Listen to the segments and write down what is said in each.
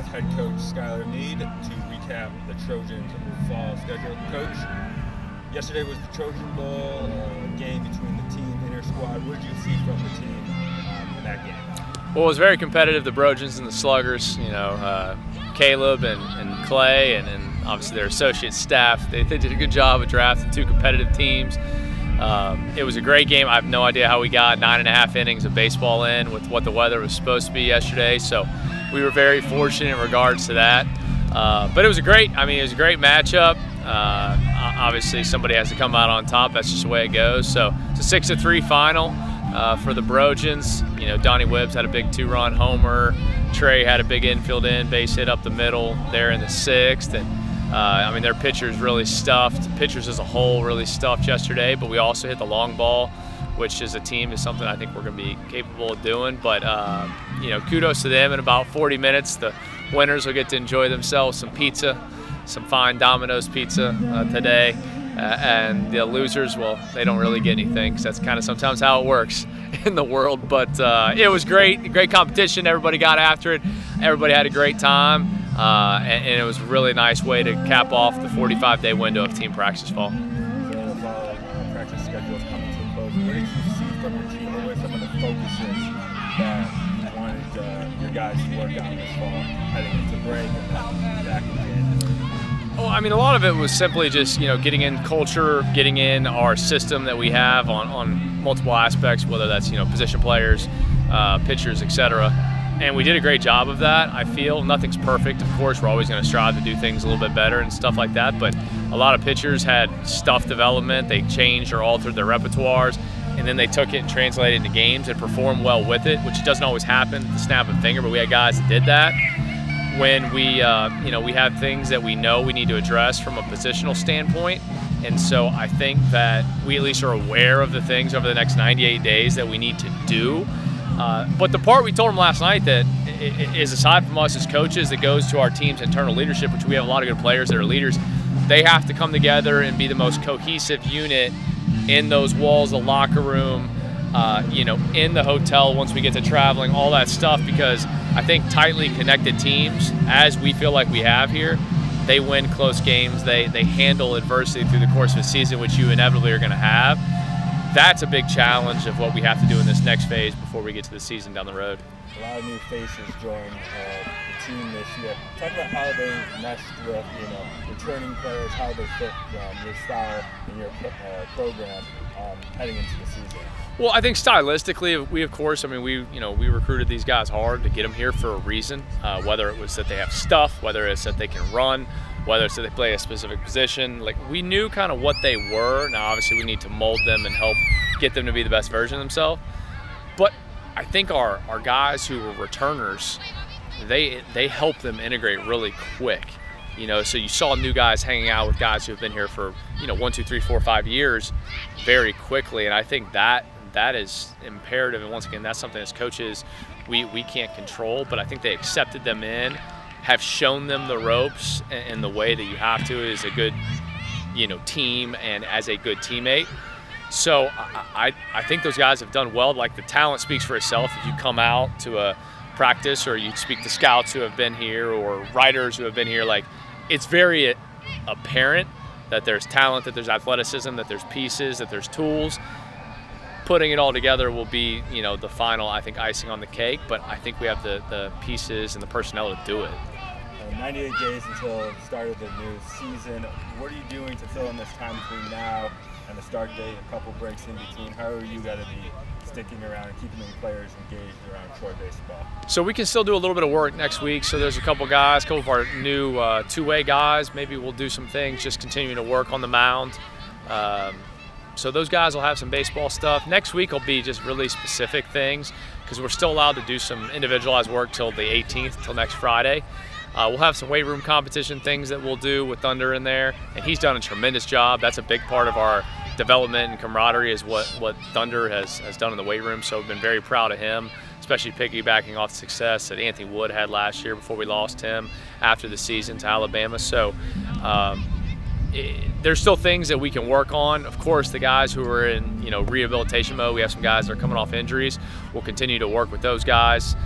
with head coach Skylar Meade to recap the Trojans' fall schedule. Coach, yesterday was the Trojan Bowl, a game between the team inter-squad. What did you see from the team in that game? Well, it was very competitive. The Trojans and the Sluggers, Caleb and Clay, and obviously their associate staff, they did a good job of drafting two competitive teams. It was a great game. I have no idea how we got 9.5 innings of baseball in with what the weather was supposed to be yesterday. So we were very fortunate in regards to that. But it was a great matchup. Obviously somebody has to come out on top. That's just the way it goes. So it's a 6-3 final for the Trojans. Donnie Wibbs had a big 2-run homer. Trey had a big infield base hit up the middle there in the 6th. And their pitchers really stuffed. Pitchers as a whole really stuffed yesterday, but we also hit the long ball, which as a team is something I think we're going to be capable of doing. But, kudos to them. In about 40 minutes, the winners will get to enjoy themselves some pizza, some fine Domino's pizza today. And the losers, well, they don't really get anything because that's kind of sometimes how it works in the world. But it was great competition. Everybody got after it. Everybody had a great time. And it was a really nice way to cap off the 45-day window of team practice fall. So the fall practice schedule is coming to a close. What did you see from your team? What were some of the focuses that you wanted your guys to work on this fall heading into break and then back again? Well, a lot of it was simply just, getting in culture, getting in our system that we have on multiple aspects, whether that's, position players, pitchers, etc. And we did a great job of that, I feel. Nothing's perfect, of course. We're always going to strive to do things a little bit better and stuff like that. But a lot of pitchers had stuff development. They changed or altered their repertoires, and then they took it and translated it into games and performed well with it, which doesn't always happen at the snap of a finger, but we had guys that did that. When we have things that we know we need to address from a positional standpoint. And so I think that we at least are aware of the things over the next 98 days that we need to do. But the part we told them last night that is aside from us as coaches, that goes to our team's internal leadership, which we have a lot of good players that are leaders. They have to come together and be the most cohesive unit in those walls, the locker room, in the hotel once we get to traveling, all that stuff, because I think tightly connected teams, as we feel like we have here, they win close games. They handle adversity through the course of a season, which you inevitably are going to have. That's a big challenge of what we have to do in this next phase before we get to the season down the road. A lot of new faces joined the team this year. Talk about how they meshed with, returning players, how they fit your style and your program heading into the season. Well, I think stylistically, we recruited these guys hard to get them here for a reason. Whether it was that they have stuff, whether it's that they can run, whether it's that they play a specific position. Like, we knew kind of what they were. Now, obviously, we need to mold them and help get them to be the best version of themselves. But I think our guys who were returners, they help them integrate really quick. So you saw new guys hanging out with guys who have been here for 1, 2, 3, 4, 5 years very quickly, and I think that is imperative. And once again, that's something as coaches we can't control, but I think they accepted them in, have shown them the ropes and the way that you have to as a good team and as a good teammate. So I think those guys have done well. Like, the talent speaks for itself. If you come out to a practice or you speak to scouts who have been here or writers who have been here, like, it's very apparent that there's talent, that there's athleticism, that there's pieces, that there's tools. Putting it all together will be, the final, I think, icing on the cake, but I think we have the pieces and the personnel to do it. 98 days until the start of the new season. What are you doing to fill in this time between now and the start date, a couple breaks in between? How are you going to be sticking around and keeping the players engaged around Troy baseball? So we can still do a little bit of work next week. So there's a couple guys, a couple of our new two-way guys. Maybe we'll do some things, just continuing to work on the mound. So those guys will have some baseball stuff. Next week will be just really specific things because we're still allowed to do some individualized work till the 18th, till next Friday. We'll have some weight room competition things that we'll do with Thunder in there, and he's done a tremendous job. That's a big part of our development and camaraderie is what Thunder has done in the weight room, so we've been very proud of him, especially piggybacking off the success that Anthony Wood had last year before we lost him after the season to Alabama. So there's still things that we can work on. Of course, the guys who are in rehabilitation mode, we have some guys that are coming off injuries. We'll continue to work with those guys,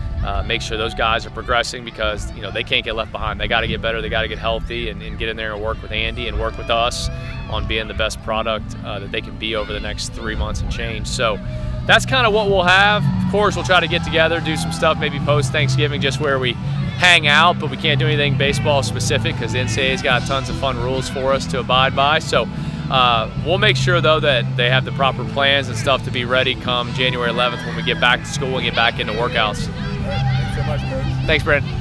make sure those guys are progressing, because they can't get left behind. They got to get better. They got to get healthy and get in there and work with Andy and work with us on being the best product that they can be over the next 3 months and change. So that's kind of what we'll have. Of course, we'll try to get together, do some stuff maybe post-Thanksgiving, just where we hang out, but we can't do anything baseball specific because the NCAA's got tons of fun rules for us to abide by. So we'll make sure, though, that they have the proper plans and stuff to be ready come January 11th when we get back to school and get back into workouts. All right. Thanks so much, Coach. Thanks, Brandon.